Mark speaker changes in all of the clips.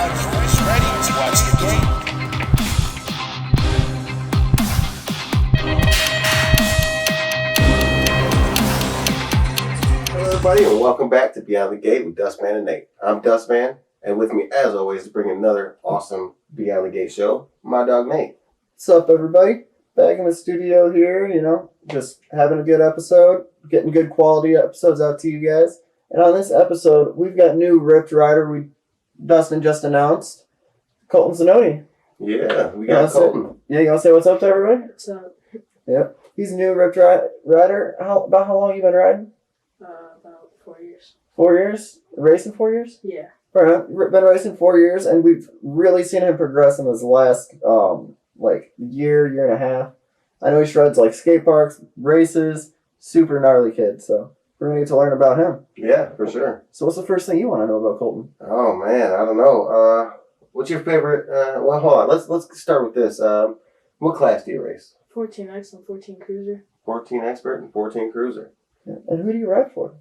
Speaker 1: everybody's ready to watch the game.
Speaker 2: Hello everybody and welcome back to Beyond the Gate with Dustman and Nate. I'm Dustman, and with me as always to bring another awesome Beyond the Gate show, my dog Nate.
Speaker 3: What's up, everybody? Back in the studio here, just having a good episode, getting good quality episodes out to you guys. And on this episode, we've got new ripped rider Dustin just announced, Koletyn Zanoni.
Speaker 2: Yeah, we got Koletyn.
Speaker 3: Yeah, you want to say what's up to everybody?
Speaker 4: What's up?
Speaker 3: Yep. He's a new ripped rider. About how long you been riding?
Speaker 4: About 4 years.
Speaker 3: 4 years? Racing 4 years?
Speaker 4: Yeah.
Speaker 3: Right on. Been racing 4 years, and we've really seen him progress in this last year and a half. I know he shreds like skate parks, races, super gnarly kid, so we're gonna get to learn about him.
Speaker 2: Yeah, for sure.
Speaker 3: So what's the first thing you want to know about Koletyn?
Speaker 2: Oh man, I don't know. What's your favorite? Well, hold on. Let's start with this. What class do you race?
Speaker 4: 14X and 14 Cruiser.
Speaker 2: 14 expert and 14 cruiser.
Speaker 3: Yeah. And who do you ride for?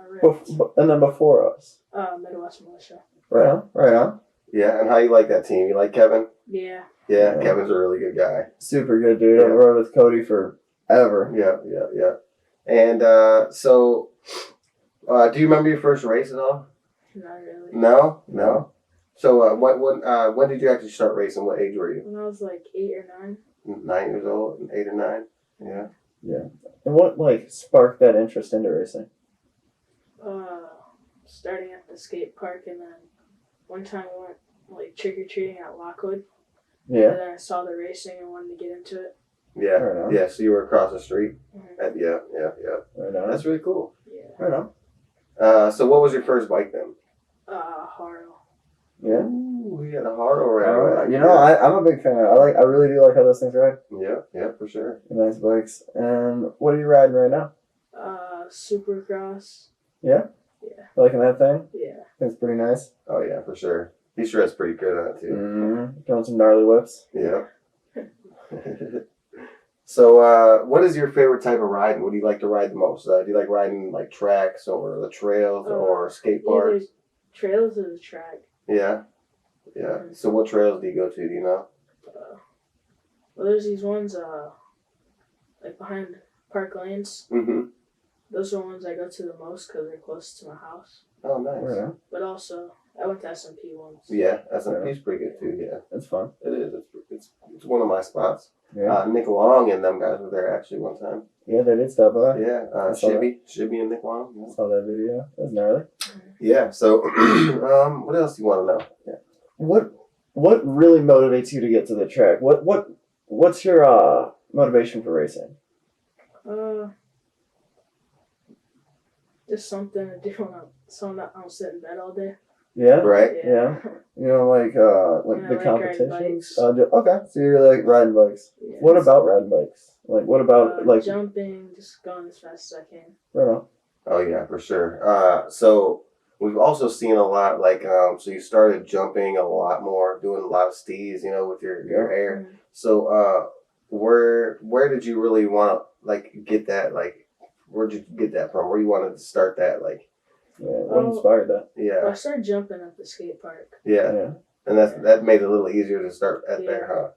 Speaker 4: RIPT.
Speaker 3: And then before us.
Speaker 4: Midwest Militia.
Speaker 3: Right on, right on.
Speaker 2: Yeah, and how you like that team? You like Kevin?
Speaker 4: Yeah.
Speaker 2: Yeah,
Speaker 3: Yeah.
Speaker 2: Kevin's a really good guy.
Speaker 3: Super good dude.
Speaker 2: Yeah.
Speaker 3: I've rode with Cody forever.
Speaker 2: Yeah. And so, do you remember your first race at all?
Speaker 4: Not really.
Speaker 2: No. So, when did you actually start racing? What age were you?
Speaker 4: When I was like 8 or 9.
Speaker 2: 9 years old, 8 or 9. Yeah.
Speaker 3: And what sparked that interest into racing?
Speaker 4: Starting at the skate park, and then one time we went trick-or-treating at Lockwood.
Speaker 3: Yeah.
Speaker 4: And then I saw the racing and wanted to get into it.
Speaker 2: Yeah.
Speaker 3: Right on.
Speaker 2: Yeah. So you were across the street.
Speaker 4: Mm-hmm.
Speaker 2: Yeah.
Speaker 3: Right on.
Speaker 2: That's really cool.
Speaker 4: Yeah.
Speaker 3: Right on.
Speaker 2: So what was your first bike then?
Speaker 4: Haro.
Speaker 3: Yeah.
Speaker 2: Ooh, we had a hard ride.
Speaker 3: I'm a big fan. I really do like how those things ride.
Speaker 2: Yeah, for sure.
Speaker 3: Nice bikes. And what are you riding right now?
Speaker 4: Supercross.
Speaker 3: Yeah?
Speaker 4: Yeah.
Speaker 3: Liking that thing?
Speaker 4: Yeah.
Speaker 3: It's pretty nice.
Speaker 2: Oh yeah, for sure. He shreds pretty good on it too.
Speaker 3: Mm-hmm. Doing some gnarly whips.
Speaker 2: Yeah. So, what is your favorite type of riding? What do you like to ride the most? Do you like riding like tracks or the trails or skate parks?
Speaker 4: Either trails or the track.
Speaker 2: Yeah. So, what trails do you go to? Do you know?
Speaker 4: Well, there's these ones like behind Park Lanes.
Speaker 2: Mm-hmm.
Speaker 4: Those are the ones I go to the most because they're close to my house.
Speaker 2: Oh, nice.
Speaker 3: Right on.
Speaker 4: But also, I went to SMP once.
Speaker 2: Yeah, SMP's pretty good too. Yeah,
Speaker 3: That's fun.
Speaker 2: it is. It's one of my spots.
Speaker 3: Yeah.
Speaker 2: Nick Long and them guys were there actually one time.
Speaker 3: Yeah, they did stop by.
Speaker 2: Yeah,
Speaker 3: I saw
Speaker 2: Shibby and Nick Long.
Speaker 3: I saw that video. That was gnarly.
Speaker 2: Yeah. So, what else do you want to know? Yeah.
Speaker 3: What really motivates you to get to the track? What's your motivation for racing?
Speaker 4: Just something to do so I don't sit in bed all day.
Speaker 2: Right.
Speaker 3: Yeah. Like the
Speaker 4: riding
Speaker 3: competitions.
Speaker 4: bikes.
Speaker 3: Okay, so you really like riding bikes.
Speaker 4: Yeah.
Speaker 3: What about riding bikes? Like, what about
Speaker 4: jumping, just going as fast as I can.
Speaker 3: Right on.
Speaker 2: Oh yeah, for sure. So we've also seen a lot so you started jumping a lot more, doing a lot of stees, with your hair.
Speaker 4: Mm-hmm.
Speaker 2: So where did you really want to get that where'd you get that from? Where you wanted to start that
Speaker 3: What inspired that?
Speaker 2: Yeah.
Speaker 4: Well, I started jumping at the skate park.
Speaker 2: Yeah. And that made it a little easier to start at there, huh?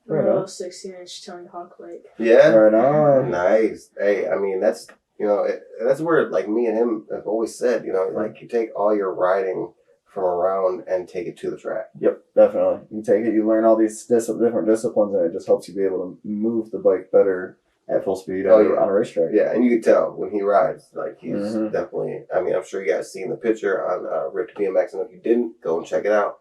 Speaker 3: Right
Speaker 4: A
Speaker 3: on.
Speaker 4: little 16-inch Tony Hawk bike.
Speaker 2: Yeah.
Speaker 3: Right on.
Speaker 2: Nice. Hey, I mean that's that's where me and him have always said, you take all your riding from around and take it to the track.
Speaker 3: Yep, definitely. You take it, you learn all these different disciplines, and it just helps you be able to move the bike better at full speed on a racetrack.
Speaker 2: Yeah, and you can tell when he rides, he's
Speaker 3: Mm-hmm.
Speaker 2: definitely. I mean, I'm sure you guys seen the picture on RIPT BMX, and if you didn't, go and check it out.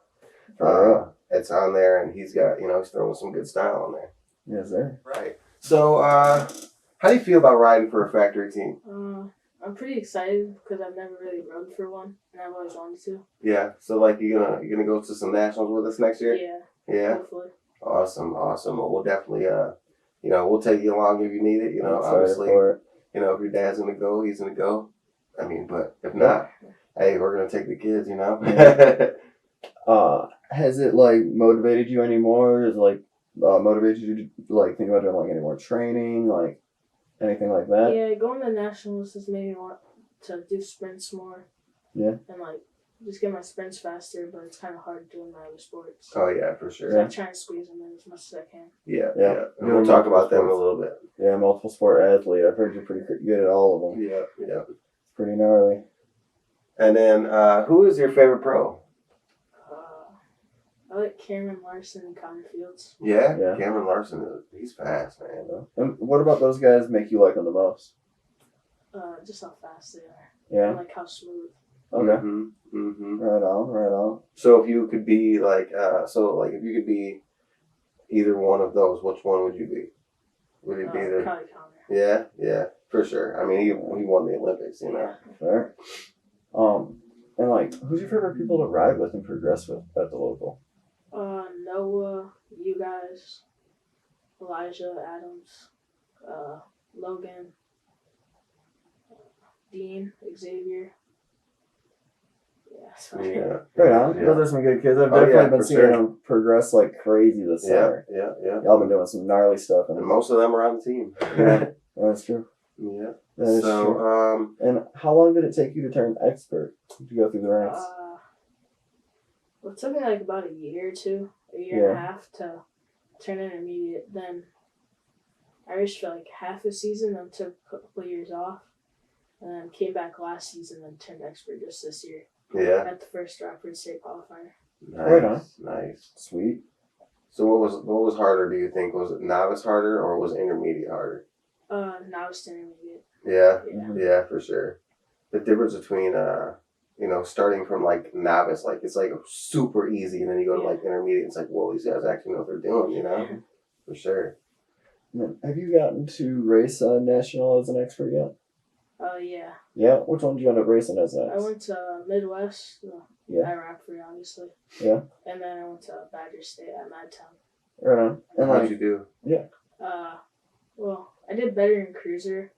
Speaker 2: It's on there, and he's got he's throwing some good style on there.
Speaker 3: Yes, sir.
Speaker 2: Right. So, how do you feel about riding for a factory team?
Speaker 4: I'm pretty excited because I've never really rode for one, and I've always wanted to.
Speaker 2: Yeah. So, you're gonna go to some nationals with us next year?
Speaker 4: Yeah.
Speaker 2: Yeah.
Speaker 4: Hopefully.
Speaker 2: Awesome. Well, we'll definitely we'll take you along if you need it.
Speaker 3: I'm excited
Speaker 2: Obviously,
Speaker 3: for it.
Speaker 2: if your dad's gonna go, he's gonna go. I mean, but if not, hey, we're gonna take the kids.
Speaker 3: Has it motivated you anymore? Has it motivated you to think about doing any more training, anything like that?
Speaker 4: Yeah, going to nationals has made me want to do sprints more.
Speaker 3: Yeah.
Speaker 4: And just get my sprints faster, but it's kind of hard doing my other sports.
Speaker 2: Oh yeah, for sure.
Speaker 4: So I try and squeeze them in as much as I can.
Speaker 2: Yeah.
Speaker 3: Yeah.
Speaker 2: And we'll talk about them in a little bit.
Speaker 3: Yeah, multiple sport athlete. I've heard you're pretty good at all of them.
Speaker 2: Yeah.
Speaker 3: It's pretty gnarly.
Speaker 2: And then, who is your favorite pro?
Speaker 4: I like Cameron Larson and Connor Fields.
Speaker 2: Yeah.
Speaker 3: Yeah.
Speaker 2: Cameron Larson, he's fast, man.
Speaker 3: And what about those guys make you like them the most?
Speaker 4: Just how fast they are.
Speaker 3: Yeah.
Speaker 4: And like how smooth.
Speaker 3: Okay.
Speaker 2: Mm-hmm.
Speaker 3: Right on.
Speaker 2: So if you could be like, if you could be either one of those, which one would you be? Would it be
Speaker 4: Probably
Speaker 2: either?
Speaker 4: Connor.
Speaker 2: Yeah, for sure. I mean, he won the Olympics, you know.
Speaker 3: Fair. And like, who's your favorite people to ride with and progress with at the local?
Speaker 4: Noah, you guys, Elijah, Adams, Logan, Dean, Xavier. Yeah, that's right.
Speaker 2: Yeah.
Speaker 3: Right on.
Speaker 2: Yeah.
Speaker 3: Those are some good kids. I've
Speaker 2: Oh,
Speaker 3: definitely
Speaker 2: yeah,
Speaker 3: been
Speaker 2: for
Speaker 3: seeing
Speaker 2: sure.
Speaker 3: them progress like crazy this summer.
Speaker 2: Yeah.
Speaker 3: Y'all been doing some gnarly stuff.
Speaker 2: And most of them are on the team.
Speaker 3: Yeah, that's true.
Speaker 2: Yeah.
Speaker 3: That is true. And how long did it take you to turn expert to go through the ranks?
Speaker 4: Well, it took me like about a year or two, a year and a half to turn intermediate. Then I raced for like half a season, then took a couple of years off, and then came back last season and turned expert just this year.
Speaker 2: Yeah.
Speaker 4: At the first Rockford State qualifier.
Speaker 3: Right on.
Speaker 2: Nice.
Speaker 3: Sweet.
Speaker 2: So what was harder, do you think? Was it novice harder or was it intermediate harder?
Speaker 4: Novice to intermediate.
Speaker 2: Yeah.
Speaker 3: Mhm.
Speaker 2: Yeah, for sure. The difference between starting from like novice, like it's like super easy, and then you go to like intermediate, it's like, whoa, these guys actually know what they're doing, you know? For sure.
Speaker 3: And then, have you gotten to race national as an expert yet?
Speaker 4: Yeah.
Speaker 3: Yeah. Which one did you end up racing as
Speaker 4: I
Speaker 3: next?
Speaker 4: went to Midwest, at Rockford, obviously.
Speaker 3: Yeah.
Speaker 4: And then I went to Badger State at Madtown.
Speaker 3: Right on. And
Speaker 2: How'd
Speaker 3: like,
Speaker 2: you do?
Speaker 4: Well, I did better in cruiser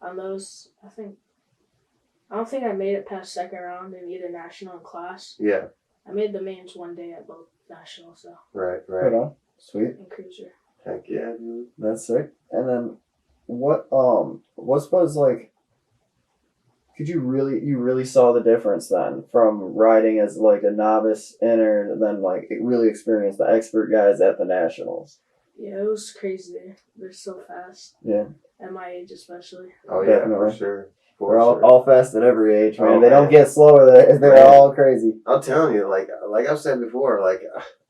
Speaker 4: on those. I don't think I made it past second round in either national and class.
Speaker 2: Yeah.
Speaker 4: I made the mains one day at both national, so
Speaker 2: Right.
Speaker 3: right on. Sweet.
Speaker 4: in cruiser.
Speaker 2: Heck yeah, dude.
Speaker 3: That's sick. And then, what's suppose like? Could you really saw the difference then from riding as like a novice inner, and then like really experience the expert guys at the nationals?
Speaker 4: Yeah, it was crazy. They're so fast.
Speaker 3: Yeah.
Speaker 4: At my age, especially.
Speaker 2: Oh yeah,
Speaker 3: Definitely.
Speaker 2: for sure.
Speaker 3: They're all fast at every age, man.
Speaker 2: Oh,
Speaker 3: they don't
Speaker 2: man.
Speaker 3: get slower. They're
Speaker 2: Man.
Speaker 3: all crazy.
Speaker 2: I'm telling you, like I've said before, like,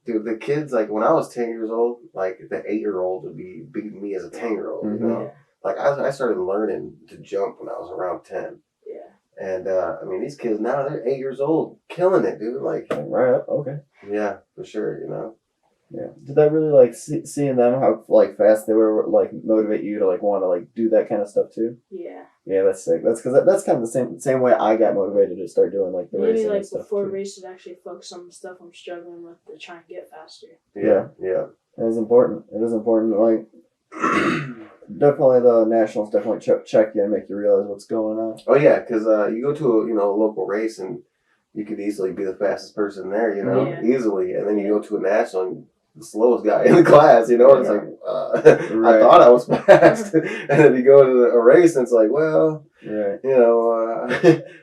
Speaker 2: dude, the kids, like when I was 10 years old, like the 8-year-old would be beating me as a 10-year-old, you know?
Speaker 4: Yeah.
Speaker 2: Like I started learning to jump when I was around 10.
Speaker 4: Yeah.
Speaker 2: And I mean, these kids now, they're 8 years old, killing it, dude. Like,
Speaker 3: Right up. Okay.
Speaker 2: yeah, for sure, you know?
Speaker 3: Yeah. Did that really like seeing them how like fast they were like motivate you to like want to like do that kind of stuff too?
Speaker 4: Yeah.
Speaker 3: Yeah, that's sick. That's because that's kind of the same way I got motivated to start doing like the
Speaker 4: Maybe
Speaker 3: racing
Speaker 4: like
Speaker 3: and stuff
Speaker 4: before
Speaker 3: too.
Speaker 4: races, actually focus on the stuff I'm struggling with to try and get faster.
Speaker 2: Yeah.
Speaker 3: It is important. It is important. Like definitely the nationals definitely check you and make you realize what's going on.
Speaker 2: Oh yeah, because you go to a local race and you could easily be the fastest person there, you know,
Speaker 4: Yeah.
Speaker 2: easily, and then you go to a national, and the slowest guy in the class, you know, and it's like I
Speaker 3: Right.
Speaker 2: thought I was fast, and then you go to a race and it's like, well,
Speaker 3: Right.
Speaker 2: you know,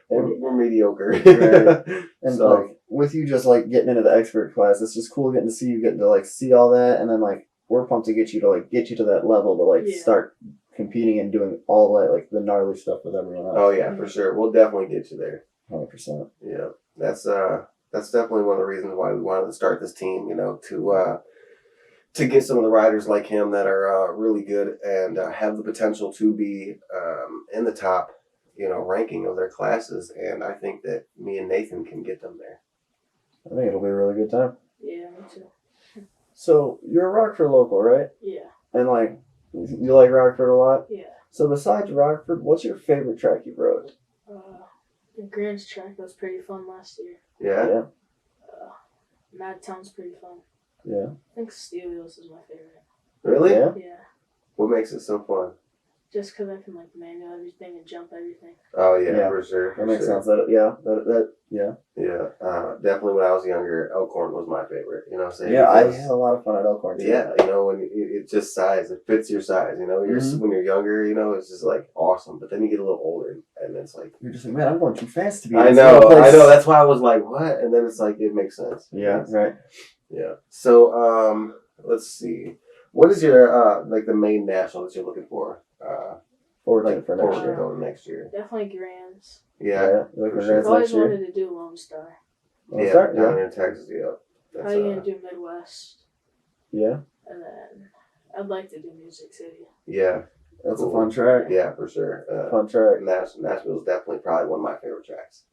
Speaker 2: we're mediocre.
Speaker 3: Right. And
Speaker 2: So-
Speaker 3: like with you just like getting into the expert class, it's just cool getting to see you getting to like see all that, and then like we're pumped to get you to that level to like
Speaker 4: Yeah.
Speaker 3: start competing and doing all that like the gnarly stuff with everyone else.
Speaker 2: Oh yeah, for sure. We'll definitely get you there.
Speaker 3: 100%.
Speaker 2: Yeah, that's definitely one of the reasons why we wanted to start this team. You know, to get some of the riders like him that are really good and have the potential to be in the top, ranking of their classes. And I think that me and Nathan can get them there.
Speaker 3: I think it'll be a really good time.
Speaker 4: Yeah, me too.
Speaker 3: So you're a Rockford local, right?
Speaker 4: Yeah.
Speaker 3: And like you like Rockford a lot.
Speaker 4: Yeah.
Speaker 3: So besides Rockford, what's your favorite track you've rode?
Speaker 4: The Grants track was pretty fun last year.
Speaker 2: Yeah.
Speaker 3: Yeah.
Speaker 4: Madtown's pretty fun.
Speaker 3: Yeah.
Speaker 4: I think Steel Wheels is my favorite.
Speaker 2: Really?
Speaker 3: Yeah.
Speaker 4: Yeah.
Speaker 2: What makes it so fun?
Speaker 4: just because I can like manual everything and jump everything.
Speaker 2: Oh yeah,
Speaker 3: Yeah.
Speaker 2: for sure.
Speaker 3: That makes sense. That
Speaker 2: Yeah, definitely. When I was younger, Elkhorn was my favorite. You know, what I'm saying?
Speaker 3: yeah. I
Speaker 2: Because-
Speaker 3: had a lot of fun at Elkhorn too.
Speaker 2: Yeah, you know, when it's just size, it fits your size. You know,
Speaker 3: Mhm.
Speaker 2: when you're younger, you know, it's just like awesome. But then you get a little older, and it's like,
Speaker 3: You're just like, man, I'm going too fast to be.
Speaker 2: I
Speaker 3: in this
Speaker 2: know,
Speaker 3: little place.
Speaker 2: That's why I was like, what? And then it's like, it makes sense.
Speaker 3: Yeah, right.
Speaker 2: Yeah. So, let's see. What is your like the main national that you're looking for?
Speaker 3: Forward
Speaker 2: Like
Speaker 3: for
Speaker 2: forward
Speaker 3: next
Speaker 2: to
Speaker 3: year.
Speaker 2: go next year.
Speaker 4: Definitely Grands.
Speaker 2: Yeah.
Speaker 3: Looking
Speaker 2: for
Speaker 3: for
Speaker 2: sure.
Speaker 4: I've
Speaker 3: Grants
Speaker 4: always
Speaker 3: next year.
Speaker 4: wanted to do Lone Star.
Speaker 3: Lone
Speaker 2: Yeah,
Speaker 3: Star?
Speaker 2: down
Speaker 3: Yeah.
Speaker 2: in Texas. Yeah. That's,
Speaker 4: Probably gonna do Midwest,
Speaker 3: Yeah.
Speaker 4: and then I'd like to do Music City.
Speaker 2: yeah,
Speaker 3: That's
Speaker 2: Cool.
Speaker 3: a fun track.
Speaker 2: yeah, for sure.
Speaker 3: Fun track.
Speaker 2: Nashville is definitely probably one of my favorite tracks.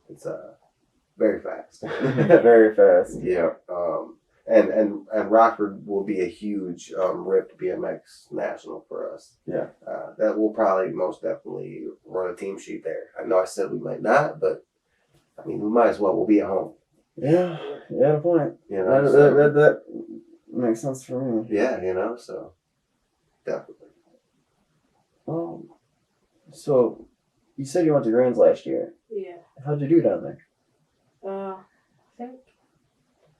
Speaker 2: It's very fast.
Speaker 3: Very fast.
Speaker 2: Yeah. And Rockford will be a huge RIPT BMX national for us.
Speaker 3: Yeah.
Speaker 2: That will probably most definitely run a team sheet there. I know I said we might not, but I mean we might as well. We'll be at home.
Speaker 3: Yeah. Yeah. Point.
Speaker 2: You know.
Speaker 3: That makes sense for me.
Speaker 2: Yeah. You know. So definitely.
Speaker 3: So you said you went to Grands last year.
Speaker 4: Yeah.
Speaker 3: How'd you do down there?
Speaker 4: I think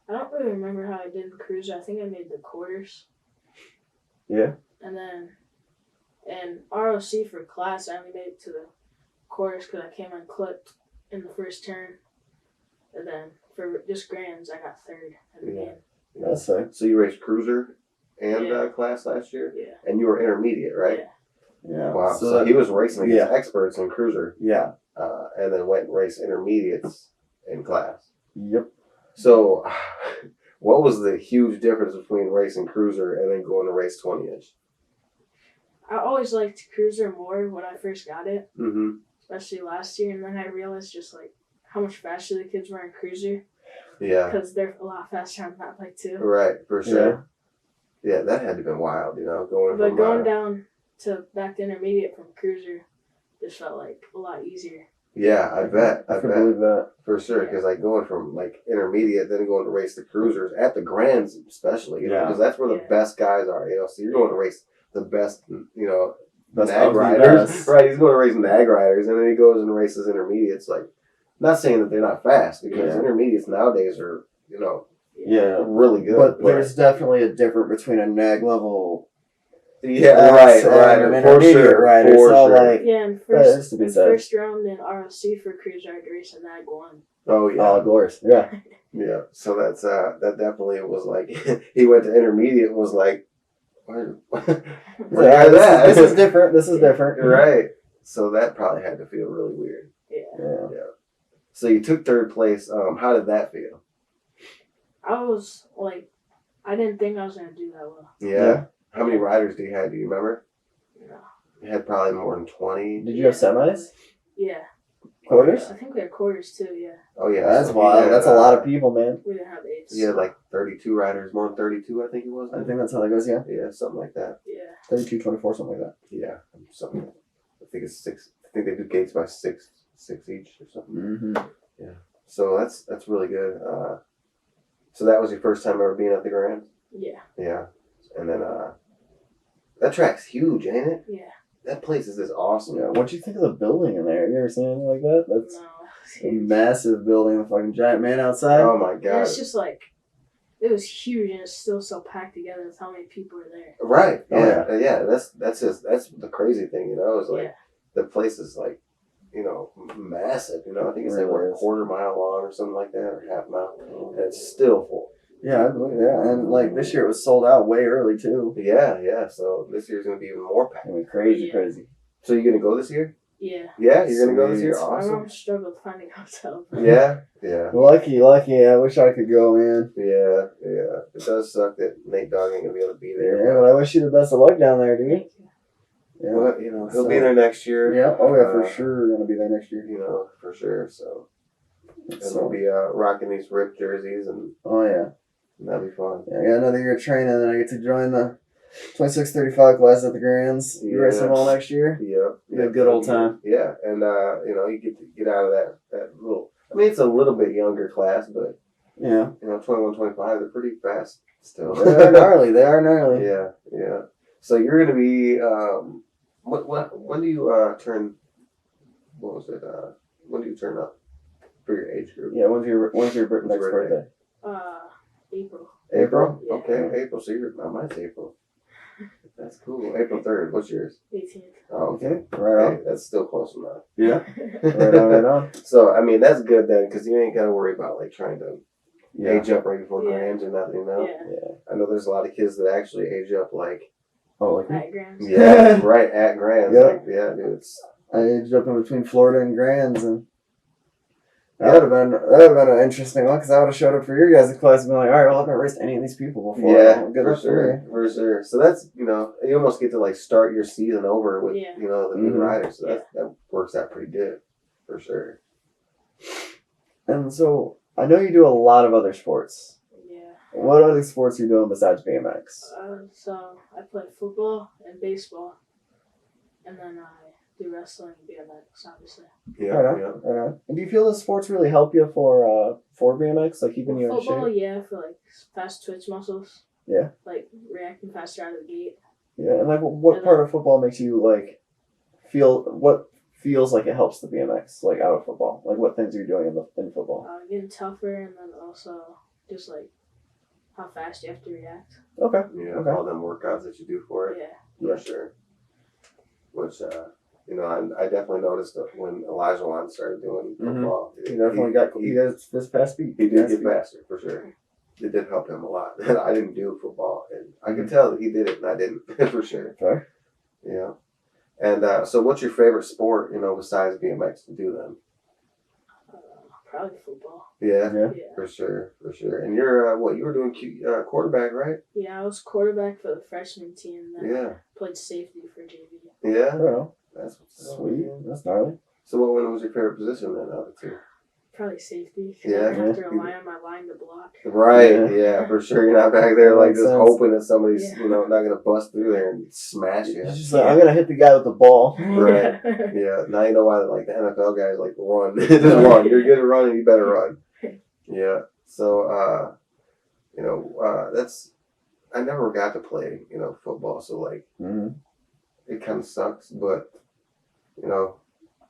Speaker 4: I don't really remember how I did in Cruiser. I think I made the quarters.
Speaker 3: Yeah.
Speaker 4: And then in ROC for class, I only made it to the quarters because I came unclipped in the first turn. And then for just Grands, I got third at the
Speaker 2: Yeah.
Speaker 4: game.
Speaker 3: That's sick.
Speaker 2: So you raced cruiser and
Speaker 4: Yeah.
Speaker 2: class last year,
Speaker 4: Yeah.
Speaker 2: and you were intermediate, right?
Speaker 4: Yeah.
Speaker 3: Yeah.
Speaker 2: Wow. So he was racing against
Speaker 3: Yeah.
Speaker 2: experts in cruiser,
Speaker 3: Yeah.
Speaker 2: and then went and raced intermediates in class.
Speaker 3: Yep.
Speaker 2: So, what was the huge difference between racing cruiser and then going to race 20-inch?
Speaker 4: I always liked Cruiser more when I first got it,
Speaker 2: Mm-hmm.
Speaker 4: especially last year. And then I realized just like how much faster the kids were in Cruiser
Speaker 2: Yeah.
Speaker 4: because they're a lot faster on that bike too.
Speaker 2: Right. For sure. Yeah, that had to have been wild. You know, going
Speaker 4: But
Speaker 2: from
Speaker 4: going down to back to intermediate from Cruiser just felt like a lot easier.
Speaker 2: Yeah, I bet.
Speaker 3: I can believe that.
Speaker 2: For sure, because like going from like intermediate, then going to race the cruisers at the Grands, especially, you know,
Speaker 3: Yeah.
Speaker 2: because that's where the
Speaker 4: Yeah.
Speaker 2: best guys are. You know, so you're going to race the best, you know,
Speaker 3: That's
Speaker 2: nag
Speaker 3: of the
Speaker 2: riders,
Speaker 3: best.
Speaker 2: right? He's going to race nag riders, and then he goes and races intermediates. Like, not saying that they're not fast, because
Speaker 3: Yeah.
Speaker 2: intermediates nowadays are, you know,
Speaker 3: Yeah.
Speaker 2: really good.
Speaker 3: But there's definitely a difference between a nag level.
Speaker 2: yeah, right,
Speaker 3: and
Speaker 2: right,
Speaker 3: an
Speaker 2: for
Speaker 3: intermediate
Speaker 2: sure,
Speaker 3: rider.
Speaker 2: for
Speaker 3: So
Speaker 2: sure.
Speaker 3: like,
Speaker 4: Yeah, and
Speaker 3: that is to be said.
Speaker 4: first round in ROC for Cruiser, I had to race a nag one.
Speaker 2: Oh yeah.
Speaker 3: Oh, glorious. Yeah.
Speaker 2: Yeah, so that's that definitely was like he went to intermediate and was like, where
Speaker 3: Yeah, this is different. This is different.
Speaker 2: right. So that probably had to feel really weird.
Speaker 3: Yeah.
Speaker 2: So you took third place. How did that feel?
Speaker 4: I was like, I didn't think I was gonna do that well.
Speaker 2: Yeah. How many riders do you have? Do you remember?
Speaker 4: No.
Speaker 2: You had probably more than 20.
Speaker 3: Did you have semis?
Speaker 4: Yeah,
Speaker 3: Quarters?
Speaker 4: I think we had quarters too. Yeah,
Speaker 2: Oh yeah,
Speaker 3: That's
Speaker 2: so he
Speaker 3: wild.
Speaker 2: had,
Speaker 3: That's a lot of people, man.
Speaker 4: we didn't have eights.
Speaker 2: He had like 32 riders, more than 32, I think it was.
Speaker 3: I think that's how that goes, yeah.
Speaker 2: Yeah, something like that.
Speaker 4: Yeah.
Speaker 3: 32, 24, something like that.
Speaker 2: Yeah, something. I think it's 6. I think they do gates by six each or something.
Speaker 3: Mm-hmm.
Speaker 2: So that's really good. So that was your first time ever being at the Grand?
Speaker 4: Yeah.
Speaker 2: Yeah. And then that track's huge, ain't it?
Speaker 4: Yeah.
Speaker 2: That place is just awesome.
Speaker 3: Yeah. What'd you think of the building in there? You ever seen anything like that? That's
Speaker 4: No.
Speaker 3: a massive building with a fucking giant man outside.
Speaker 2: Oh my
Speaker 4: And
Speaker 2: god.
Speaker 4: it's just like, it was huge and it's still so packed together with how many people are there.
Speaker 2: Right.
Speaker 3: Oh,
Speaker 2: Yeah. Yeah. That's the crazy thing, you know, is like
Speaker 4: Yeah.
Speaker 2: the place is like, you know, massive. You know, I think it's like
Speaker 3: Really
Speaker 2: what, a
Speaker 3: is.
Speaker 2: quarter mile long or something like that, or half mile. And it's still full.
Speaker 3: Yeah, I believe that. And like this year it was sold out way early too.
Speaker 2: Yeah, yeah. So this year's gonna be even more packed.
Speaker 3: I mean, crazy,
Speaker 4: Yeah.
Speaker 3: crazy.
Speaker 2: So you gonna go this year?
Speaker 4: Yeah.
Speaker 2: Yeah, you're gonna go this year?
Speaker 3: Sweet.
Speaker 4: My
Speaker 2: Awesome.
Speaker 4: mom struggled finding hotels.
Speaker 2: Yeah, yeah.
Speaker 3: Lucky. I wish I could go, man.
Speaker 2: Yeah, yeah. It does suck that Nate Dogg ain't gonna be able to be
Speaker 3: Yeah,
Speaker 2: there.
Speaker 3: but I wish you the best of luck down there, dude.
Speaker 4: Thank you.
Speaker 3: Yeah.
Speaker 2: But, you know, he'll
Speaker 3: So-
Speaker 2: be there next year.
Speaker 3: Yeah. Oh yeah, for
Speaker 2: Uh,
Speaker 3: sure. Gonna be there next year.
Speaker 2: You know, for sure. So, and
Speaker 3: So-
Speaker 2: we'll be rocking these RIPT jerseys, and
Speaker 3: Oh yeah.
Speaker 2: that'll be fun.
Speaker 3: Yeah, I got another year of training, and I get to join the 26-35 class at the Grands. You race them all next year.
Speaker 2: Yeah.
Speaker 3: Be a good old time.
Speaker 2: Yeah, and you know, you get out of that little. I mean, it's a little bit younger class, but
Speaker 3: Yeah.
Speaker 2: you know, 21, 25, they're pretty fast still.
Speaker 3: They are gnarly. They are gnarly.
Speaker 2: Yeah, yeah. So you're gonna be When do you turn? What was it? When do you turn up for your age group?
Speaker 3: Yeah, when's your next birthday?
Speaker 4: April.
Speaker 2: April?
Speaker 4: Yeah.
Speaker 2: Okay, April. So mine's April. That's cool. April 3rd. What's yours?
Speaker 4: 18th.
Speaker 2: Oh, okay.
Speaker 3: Right on.
Speaker 2: Hey, that's still close enough.
Speaker 3: Yeah. Right on.
Speaker 2: So, I mean, that's good then, because you ain't got to worry about, like, trying to
Speaker 3: Yeah.
Speaker 2: age up right before
Speaker 4: Yeah.
Speaker 2: Grams or nothing, you know?
Speaker 4: Yeah.
Speaker 2: I know there's a lot of kids that actually age up, like,
Speaker 3: Oh, like me?
Speaker 4: At Grams.
Speaker 2: yeah, right, at Grams.
Speaker 3: Yeah.
Speaker 2: Like, yeah, dude, it's...
Speaker 3: I aged up in between Florida and Grands, and
Speaker 2: Yeah.
Speaker 3: that would have been an interesting one because I would have showed up for your guys' class and been like, all right, well, I haven't raced any of these people before.
Speaker 2: Yeah,
Speaker 3: Well, good
Speaker 2: for
Speaker 3: luck
Speaker 2: sure, for sure. So that's, you know, you almost get to, like, start your season over with,
Speaker 4: Yeah.
Speaker 2: you know, the new
Speaker 3: Mhm.
Speaker 2: riders. So that works out pretty good, for sure.
Speaker 3: And so I know you do a lot of other sports.
Speaker 4: Yeah.
Speaker 3: What other sports are you doing besides BMX?
Speaker 4: So I play football and baseball, and then I do wrestling and BMX, obviously.
Speaker 2: Yeah,
Speaker 3: Right on,
Speaker 2: yeah.
Speaker 3: right on. And do you feel the sports really help you for BMX, like keeping you in
Speaker 4: Football,
Speaker 3: shape?
Speaker 4: yeah, for like fast twitch muscles.
Speaker 3: Yeah.
Speaker 4: Like reacting faster out of the gate.
Speaker 3: Yeah, and like what part of football makes you like feels like it helps the BMX, like out of football? Like what things are you doing in football?
Speaker 4: Getting tougher, and then also just like how fast you have to react.
Speaker 3: Okay.
Speaker 2: Yeah,
Speaker 3: Okay.
Speaker 2: all them workouts that you do for it,
Speaker 4: Yeah.
Speaker 2: for sure. Which, you know, I definitely noticed that when Elijah Wan started doing football.
Speaker 3: He definitely he has this fast speed.
Speaker 2: He did get faster, for sure. It did help him a lot. I didn't do football, and I could tell that he did it, and I didn't, for sure.
Speaker 3: Okay.
Speaker 2: Yeah. And so what's your favorite sport, you know, besides BMX to do then?
Speaker 4: Probably football.
Speaker 2: Yeah,
Speaker 3: Yeah.
Speaker 4: Yeah.
Speaker 2: for sure, for sure. And you're, you were doing quarterback, right?
Speaker 4: Yeah, I was quarterback for the freshman team, then
Speaker 2: Yeah.
Speaker 4: played safety for JV.
Speaker 2: Yeah?
Speaker 3: Well,
Speaker 2: That's what's up,
Speaker 3: sweet.
Speaker 2: man.
Speaker 3: That's gnarly.
Speaker 2: So what one was your favorite position then out of the two?
Speaker 4: Probably safety. 'Cause
Speaker 2: Yeah.
Speaker 4: I didn't have to
Speaker 2: Yeah.
Speaker 4: rely on my line to block.
Speaker 2: Right, yeah, for sure. You're not back there
Speaker 3: That
Speaker 2: like
Speaker 3: makes
Speaker 2: just
Speaker 3: sense.
Speaker 2: hoping that somebody's,
Speaker 4: Yeah.
Speaker 2: you know, not gonna bust through there and smash you.
Speaker 3: He's just like, I'm gonna hit the guy with the ball.
Speaker 2: Right. Yeah. Now you know why like the NFL guys like run. Just run. You're good at running, you better run. Yeah. So you know, I never got to play, you know, football, so like
Speaker 3: Mm-hmm.
Speaker 2: it kinda sucks, but you know,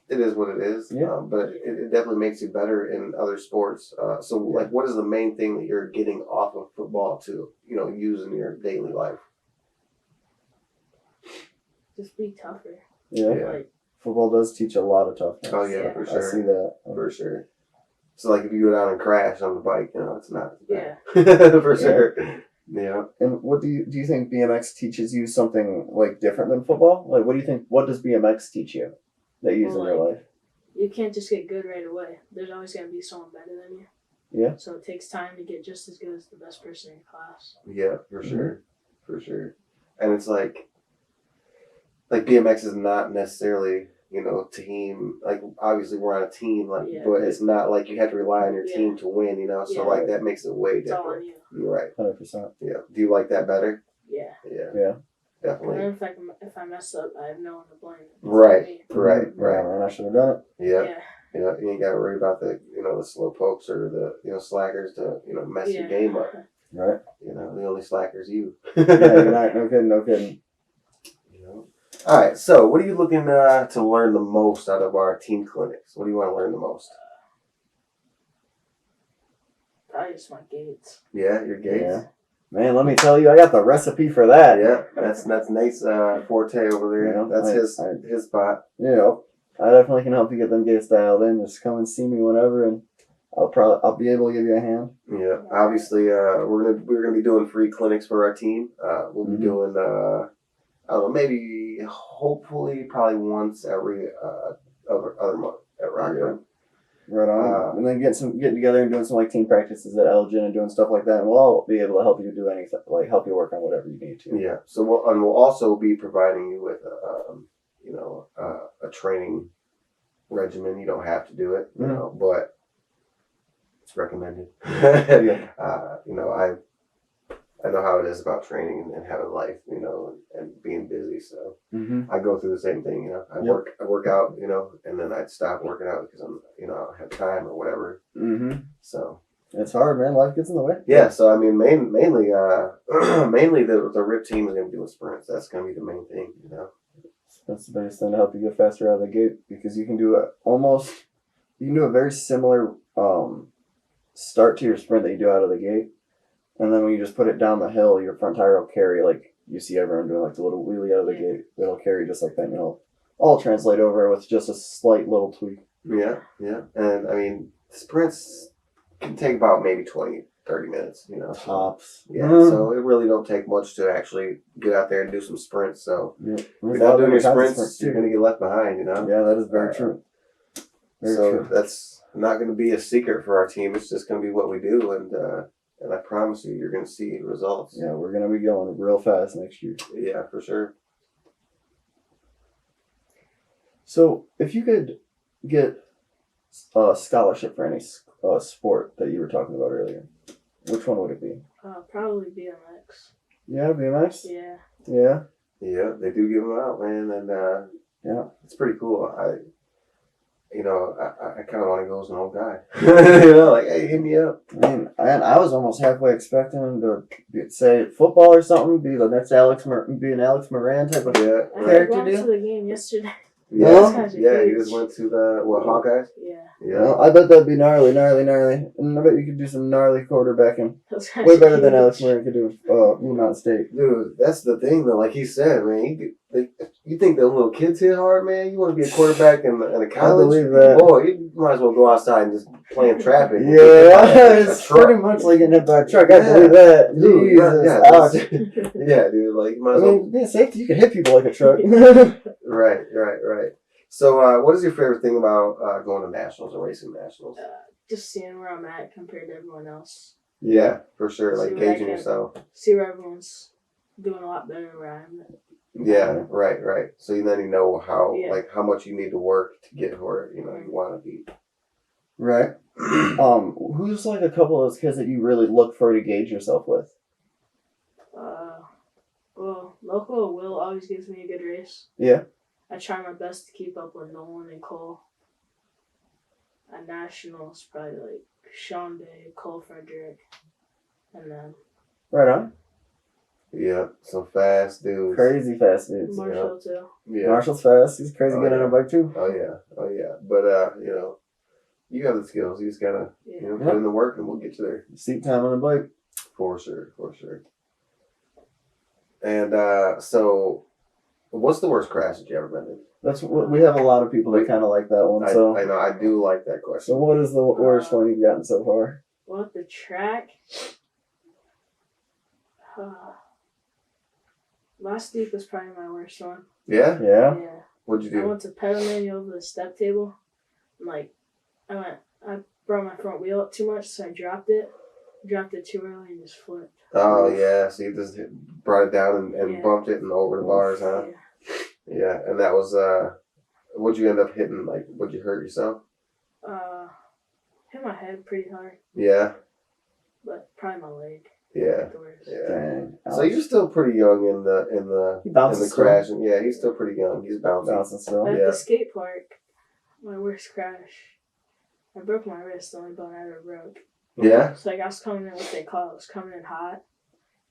Speaker 2: it is what it is.
Speaker 3: Yeah.
Speaker 2: But it definitely makes you better in other sports. So, like, what is the main thing that you're getting off of football to, you know, use in your daily life?
Speaker 4: Just be tougher.
Speaker 3: Yeah.
Speaker 2: Yeah.
Speaker 4: Like,
Speaker 3: Football does teach a lot of toughness.
Speaker 2: Oh, yeah,
Speaker 4: Yeah.
Speaker 2: for
Speaker 3: I
Speaker 2: sure.
Speaker 3: see that.
Speaker 2: For sure. So, like, if you go down and crash on the bike, you know, it's not as
Speaker 4: yeah.
Speaker 2: bad. For sure. Yeah.
Speaker 3: And what do you think BMX teaches you something like different than football? Like, what does BMX teach you that you use in
Speaker 4: Well,
Speaker 3: your
Speaker 4: like-
Speaker 3: life?
Speaker 4: You can't just get good right away. There's always going to be someone better than you.
Speaker 3: Yeah.
Speaker 4: So it takes time to get just as good as the best person in your class.
Speaker 2: Yeah, for sure. For sure. And it's like BMX is not necessarily, you know, team. Like, obviously we're on a team, like,
Speaker 4: Yeah.
Speaker 2: but it's not like you have to rely on your
Speaker 4: Yeah.
Speaker 2: team to win, you know? So,
Speaker 4: Yeah.
Speaker 2: like, that makes it way
Speaker 4: It's all on
Speaker 2: different.
Speaker 4: you.
Speaker 2: You're right.
Speaker 3: 100%.
Speaker 2: Yeah. Do you like that better?
Speaker 4: Yeah.
Speaker 2: Yeah.
Speaker 3: Yeah.
Speaker 4: And
Speaker 2: Definitely.
Speaker 4: then if I mess up, I have no one to blame. It's
Speaker 2: Right.
Speaker 4: me.
Speaker 2: Right.
Speaker 3: Yeah,
Speaker 2: Right.
Speaker 3: man, I should have done it.
Speaker 2: Yeah.
Speaker 4: Yeah.
Speaker 2: Yeah. You ain't got to worry about the, you know, the slow pokes or the, you know, slackers to, you know, mess your
Speaker 4: Yeah.
Speaker 2: game up.
Speaker 3: Right?
Speaker 2: You know, the only slacker's you.
Speaker 3: Yeah, you're not. No kidding. No kidding.
Speaker 2: You know? All right. So, what are you looking to learn the most out of our team clinics? What do you want to learn the most?
Speaker 4: Probably just my gates.
Speaker 2: Yeah, your gates.
Speaker 3: Yeah. Man, let me tell you, I got the recipe for that.
Speaker 2: Yeah, that's Nate's forte over there.
Speaker 3: Yeah,
Speaker 2: That's
Speaker 3: I-
Speaker 2: his spot.
Speaker 3: You know, I definitely can help you get them gates dialed in. Just come and see me whenever, and I'll be able to give you a hand.
Speaker 2: Yeah, obviously, we're gonna be doing free clinics for our team. We'll be
Speaker 3: Mhm.
Speaker 2: doing I don't know, maybe hopefully probably once every other month at Rockford.
Speaker 3: Right on. And then getting together and doing some like team practices at Elgin and doing stuff like that. And we'll all be able to help you do anything, like help you work on whatever you need to.
Speaker 2: Yeah. So we'll also be providing you with you know, a training regimen. You don't have to do it, you
Speaker 3: Mhm.
Speaker 2: know, but it's recommended.
Speaker 3: Yeah.
Speaker 2: You know, I know how it is about training and having life, you know, and being busy. So
Speaker 3: Mm-hmm.
Speaker 2: I go through the same thing, you know. I work out, you know, and then I'd stop working out because you know, I don't have time or whatever.
Speaker 3: Mm-hmm.
Speaker 2: So
Speaker 3: It's hard, man. Life gets in the way.
Speaker 2: yeah. So I mean, mainly the RIP team is going to be doing sprints. That's going to be the main thing, you know.
Speaker 3: That's the biggest thing to help you get faster out of the gate, because you can do a very similar start to your sprint that you do out of the gate, and then when you just put it down the hill, your front tire will carry, like you see everyone doing like the little wheelie out of the gate. It'll carry just like that, and it'll all translate over with just a slight little tweak.
Speaker 2: Yeah, yeah. And I mean, sprints can take about maybe 20, 30 minutes, you know.
Speaker 3: Tops.
Speaker 2: Yeah, so it really don't take much to actually get out there and do some sprints. So if you're not doing your sprints, you're going to get left behind, you know.
Speaker 3: Yeah, that is very true. Very true.
Speaker 2: That's not going to be a secret for our team. It's just going to be what we do, and I promise you're going to see results.
Speaker 3: Yeah, we're going to be going real fast next year.
Speaker 2: Yeah, for sure.
Speaker 3: So, if you could get a scholarship for any sport that you were talking about earlier, which one would it be?
Speaker 4: Probably BMX.
Speaker 3: Yeah, BMX?
Speaker 4: Yeah.
Speaker 3: Yeah?
Speaker 2: Yeah, they do give them out, man, and
Speaker 3: yeah,
Speaker 2: it's pretty cool. I kind of want to go as an old guy. You know, like, hey, hit me up.
Speaker 3: I mean, I was almost halfway expecting him to say football or something, be the next be an Alex Moran type of character.
Speaker 4: I went to the game yesterday.
Speaker 2: Yeah, he just went to the Hawkeyes.
Speaker 4: Yeah.
Speaker 3: Well, I bet that'd be gnarly, and I bet you could do some gnarly quarterbacking. Way better than Alex Moran could do Mount State.
Speaker 2: Dude, that's the thing though. Like he said, man, you think the little kids hit hard, man? You want to be a quarterback in a college?
Speaker 3: I believe that.
Speaker 2: Boy, you might as well go outside and just play in traffic.
Speaker 3: Yeah, it's pretty much like getting hit by a truck. I believe that.
Speaker 2: Dude,
Speaker 3: Jesus, ouch.
Speaker 2: Yeah, dude, like you might as well.
Speaker 3: Yeah, safety, you can hit people like a truck.
Speaker 2: Right. So, what is your favorite thing about going to nationals or racing nationals?
Speaker 4: Just seeing where I'm at compared to everyone else.
Speaker 2: Yeah, for sure. Like gauging yourself.
Speaker 4: See where everyone's doing a lot better than where I'm at.
Speaker 2: Yeah, right. So then you know how much you need to work to get where you want to be.
Speaker 3: Right. Who's like a couple of those kids that you really look for to gauge yourself with?
Speaker 4: Well, local Will always gives me a good race.
Speaker 3: Yeah.
Speaker 4: I try my best to keep up with Nolan and Cole. At nationals, probably like Sean Day, Cole Frederick, and then.
Speaker 3: Right on.
Speaker 2: Yeah, some fast dudes.
Speaker 3: Crazy fast dudes.
Speaker 4: Marshall too.
Speaker 2: Yeah.
Speaker 3: Marshall's fast. He's crazy good on a bike too.
Speaker 2: Oh yeah. But you have the skills. You just gotta put in the work, and we'll get you there.
Speaker 3: Seat time on the bike.
Speaker 2: For sure. And so, what's the worst crash that you ever been in?
Speaker 3: That's what we have a lot of people that kind of like that one. So
Speaker 2: I know I do like that question.
Speaker 3: So what is the worst one you've gotten so far?
Speaker 4: Well, the track. Last week was probably my worst one.
Speaker 2: Yeah?
Speaker 3: Yeah.
Speaker 2: What'd you do?
Speaker 4: I went to pedal manual over the step table. I brought my front wheel up too much, so I dropped it. Dropped it too early and just flipped.
Speaker 2: Oh yeah, so you just brought it down and bumped it and over the bars, huh? Yeah, and that was what'd you end up hitting? Like, would you hurt yourself?
Speaker 4: Hit my head pretty hard.
Speaker 2: Yeah.
Speaker 4: But probably my leg.
Speaker 2: Yeah.
Speaker 3: Yeah. Dang.
Speaker 2: So you're still pretty young in the crash, and yeah, he's still pretty young. He's bouncing still.
Speaker 4: At the skate park, my worst crash. I broke my wrist. The only bone I ever broke.
Speaker 2: Yeah.
Speaker 4: So I was coming in what they call it was coming in hot.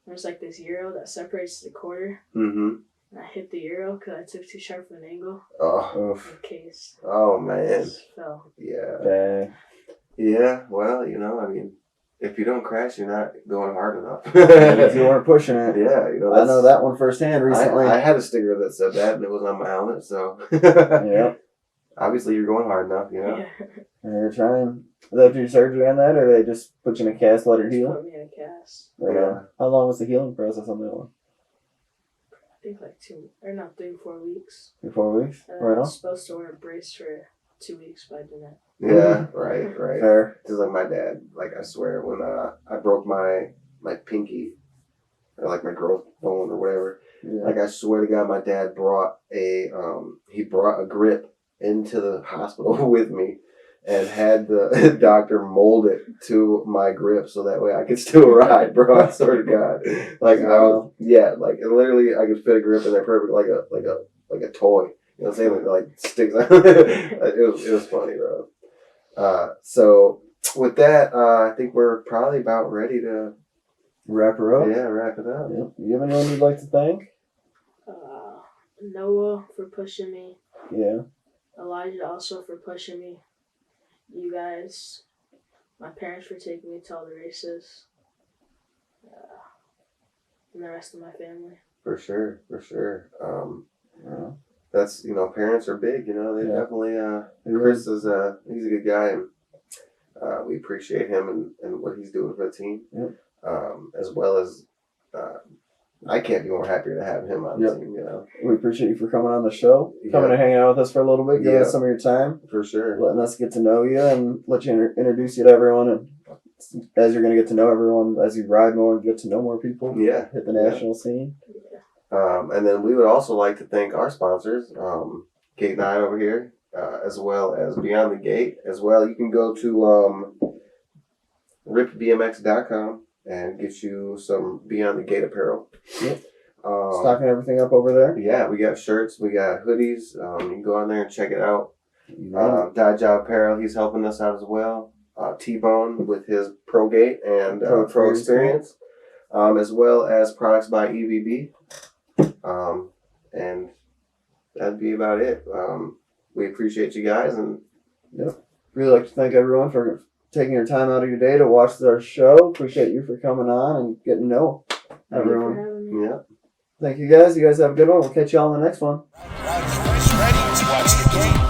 Speaker 4: There's like this Euro that separates the quarter.
Speaker 2: Mm-hmm.
Speaker 4: And I hit the Euro because I took too sharp of an angle.
Speaker 2: Oh.
Speaker 4: In case.
Speaker 2: Oh man.
Speaker 4: Fell.
Speaker 2: Yeah.
Speaker 3: Dang.
Speaker 2: Yeah. Well, I mean, if you don't crash, you're not going hard enough.
Speaker 3: If you weren't pushing it.
Speaker 2: Yeah.
Speaker 3: I know that one firsthand recently.
Speaker 2: I had a sticker that said that, and it was on my helmet. So.
Speaker 3: Yeah.
Speaker 2: Obviously, you're going hard enough.
Speaker 4: Yeah.
Speaker 3: You're trying. Did they do surgery on that, or they just put you in a cast, let it heal?
Speaker 4: Put me in a cast.
Speaker 3: Yeah. How long was the healing process on that one?
Speaker 4: I think like 4 weeks.
Speaker 3: 4 weeks?
Speaker 4: And
Speaker 3: Right
Speaker 4: I
Speaker 3: on.
Speaker 4: was supposed to wear a brace for 2 weeks, but I didn't.
Speaker 2: Yeah, right.
Speaker 3: Fair.
Speaker 2: Just like my dad. Like, I swear, when I broke my pinky, or like my growth bone or whatever, like, I swear to God, my dad brought a grip into the hospital with me and had the doctor mold it to my grip so that way I could still ride, bro. I swear to God. Like, like, literally, I could fit a grip in there perfect, like a toy. You know what I'm saying? Like sticks. It was funny, bro. So with that, I think we're probably about ready to
Speaker 3: wrap her up.
Speaker 2: Yeah, wrap it up.
Speaker 3: Yep. You have anyone you'd like to thank?
Speaker 4: Noah for pushing me.
Speaker 3: Yeah.
Speaker 4: Elijah also for pushing me. You guys, my parents for taking me to all the races. And the rest of my family.
Speaker 2: For sure.
Speaker 3: Yeah.
Speaker 2: That's, parents are big, they definitely, Chris is, he's a good guy, and we appreciate him and what he's doing for the team.
Speaker 3: Yep.
Speaker 2: As well as, I can't be more happier to have him on the team,
Speaker 3: We appreciate you for coming on the show, coming and hanging out with us for a little bit, giving us some of your time.
Speaker 2: For sure.
Speaker 3: Letting us get to know you and let you introduce you to everyone. And as you're going to get to know everyone, as you ride more and get to know more people, hit the national scene.
Speaker 2: And then we would also like to thank our sponsors, Gate 9 over here, as well as Beyond the Gate. As well, you can go to riptbmx.com and get you some Beyond the Gate apparel.
Speaker 3: Yep. Stocking everything up over there.
Speaker 2: Yeah, we got shirts, we got hoodies. You can go on there and check it out. Dye Job Apparel, he's helping us out as well. T-Bone with his Pro Gate and Pro Experience, as well as products by EVB. And that'd be about it. We appreciate you guys, and
Speaker 3: really like to thank everyone for taking your time out of your day to watch our show. Appreciate you for coming on and getting to know everyone.
Speaker 2: Yeah.
Speaker 3: Thank you guys. You guys have a good one. We'll catch you all on the next one.
Speaker 1: Ready to watch the game.